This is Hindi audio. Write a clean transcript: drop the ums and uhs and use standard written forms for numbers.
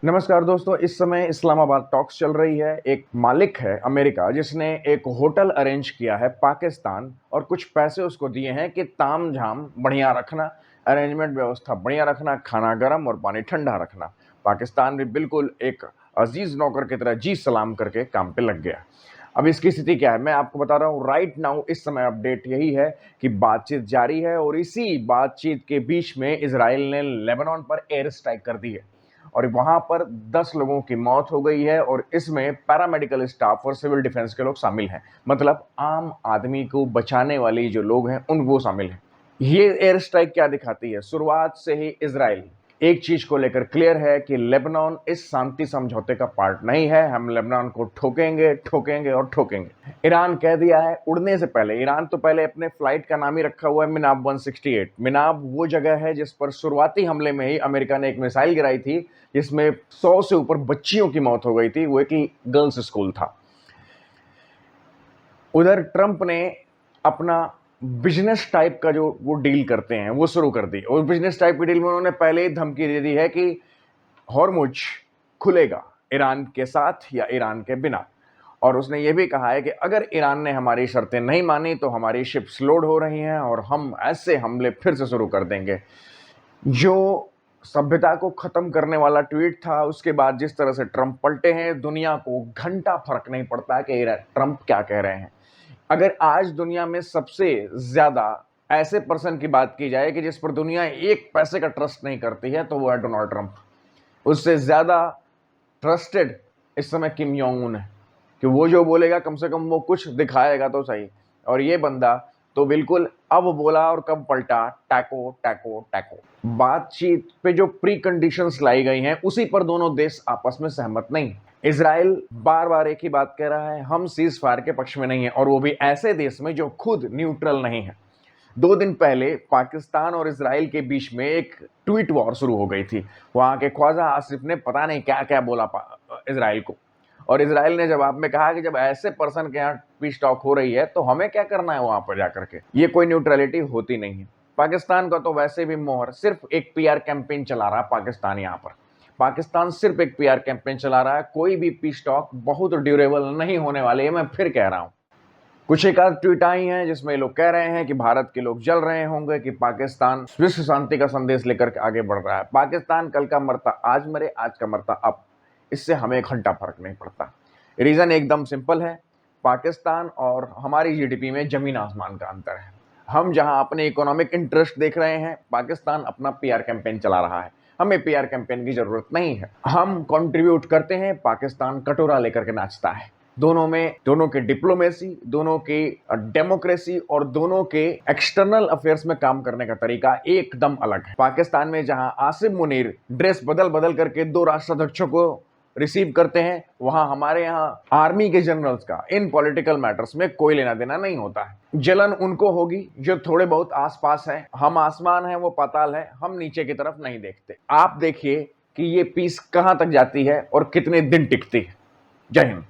नमस्कार दोस्तों, इस समय इस्लामाबाद टॉक्स चल रही है। एक मालिक है अमेरिका जिसने एक होटल अरेंज किया है पाकिस्तान और कुछ पैसे उसको दिए हैं कि ताम-झाम बढ़िया रखना, अरेंजमेंट व्यवस्था बढ़िया रखना, खाना गरम और पानी ठंडा रखना। पाकिस्तान भी बिल्कुल एक अजीज नौकर की तरह जी सलाम करके काम पे लग गया। अब इसकी स्थिति क्या है मैं आपको बता रहा हूँ। राइट नाउ इस समय अपडेट यही है कि बातचीत जारी है और इसी बातचीत के बीच में इजराइल ने लेबनान पर एयर स्ट्राइक कर दी है और वहां पर 10 लोगों की मौत हो गई है और इसमें पैरामेडिकल स्टाफ और सिविल डिफेंस के लोग शामिल हैं। मतलब आम आदमी को बचाने वाले जो लोग हैं उन वो शामिल हैं। ये एयर स्ट्राइक क्या दिखाती है? शुरुआत से ही इजराइल एक चीज को लेकर क्लियर है कि लेबनान इस शांति समझौते का पार्ट नहीं है। हम लेबनान को ठोकेंगे ठोकेंगे और ठोकेंगे। ईरान कह दिया है उड़ने से पहले, ईरान तो पहले अपने फ्लाइट का नाम ही रखा हुआ है मिनाब 168। मिनाब वो जगह है जिस पर शुरुआती हमले में ही अमेरिका ने एक मिसाइल गिराई थी जिसमें 100 से ऊपर बच्चियों की मौत हो गई थी। वो एक गर्ल्स स्कूल था। उधर ट्रंप ने अपना बिजनेस टाइप का जो वो डील करते हैं वो शुरू कर दी और बिजनेस टाइप की डील में उन्होंने पहले ही धमकी दे दी है कि हॉर्मुज खुलेगा ईरान के साथ या ईरान के बिना। और उसने ये भी कहा है कि अगर ईरान ने हमारी शर्तें नहीं मानी तो हमारी शिप्स लोड हो रही हैं और हम ऐसे हमले फिर से शुरू कर देंगे। जो सभ्यता को खत्म करने वाला ट्वीट था, उसके बाद जिस तरह से ट्रंप पलटे हैं, दुनिया को घंटा फर्क नहीं पड़ता कि ट्रंप क्या कह रहे हैं। अगर आज दुनिया में सबसे ज्यादा ऐसे पर्सन की बात की जाए कि जिस पर दुनिया एक पैसे का ट्रस्ट नहीं करती है तो वो है डोनाल्ड ट्रंप। उससे ज्यादा ट्रस्टेड इस समय किम जोंग उन है कि वो जो बोलेगा कम से कम वो कुछ दिखाएगा तो सही। और ये बंदा तो बिल्कुल अब बोला और कब पलटा, टैको टैको टैको। बातचीत पे जो प्री कंडीशंस लाई गई हैं उसी पर दोनों देश आपस में सहमत नहीं। इजराइल बार बार एक ही बात कह रहा है, हम सीज फायर के पक्ष में नहीं है, और वो भी ऐसे देश में जो खुद न्यूट्रल नहीं है। 2 दिन पहले पाकिस्तान और इजराइल के बीच में एक ट्वीट वॉर शुरू हो गई थी। वहां के ख्वाजा आसिफ ने पता नहीं क्या क्या बोला इजराइल को, और इजराइल ने जवाब में कहा कि जब ऐसे पर्सन के यहाँ पीस टॉक हो रही है तो हमें क्या करना है वहां पर जाकर के। ये कोई न्यूट्रलिटी होती नहीं है। पाकिस्तान का तो वैसे भी मोहर सिर्फ एक पीआर कैंपेन चला रहा है पाकिस्तान। यहाँ पर पाकिस्तान सिर्फ एक पीआर कैंपेन चला रहा है। कोई भी पीस टॉक बहुत ड्यूरेबल नहीं होने वाले है, मैं फिर कह रहा हूं। कुछ एक आध ट्वीट आई हैं जिसमें लोग कह रहे हैं कि भारत के लोग जल रहे होंगे कि पाकिस्तान विश्व शांति का संदेश लेकर आगे बढ़ रहा है। पाकिस्तान कल का मरता आज मरे, आज का मरता अब, इससे हमें एक घंटा फर्क नहीं पड़ता। रीजन एकदम सिंपल है, पाकिस्तान और हमारी जीडीपी में जमीन आसमान का अंतर है। हम जहां अपने इकोनॉमिक इंटरेस्ट देख रहे हैं, पाकिस्तान अपना पीआर कैंपेन चला रहा है। हमें पीआर कैंपेन की जरूरत नहीं है। हम कंट्रीब्यूट करते हैं, पाकिस्तान कटोरा लेकर के नाचता है। दोनों में, दोनों के डिप्लोमेसी, दोनों के डेमोक्रेसी और दोनों के एक्सटर्नल अफेयर्स में काम करने का तरीका एकदम अलग है। पाकिस्तान में जहां आसिम मुनीर ड्रेस बदल बदल करके 2 राष्ट्राध्यक्षों को रिसीव करते हैं, वहां हमारे यहाँ आर्मी के जनरल्स का इन पॉलिटिकल मैटर्स में कोई लेना देना नहीं होता है। जलन उनको होगी जो थोड़े बहुत आसपास हैं। हम आसमान है, वो पाताल है, हम नीचे की तरफ नहीं देखते। आप देखिए कि ये पीस कहां तक जाती है और कितने दिन टिकती है। जय हिंद।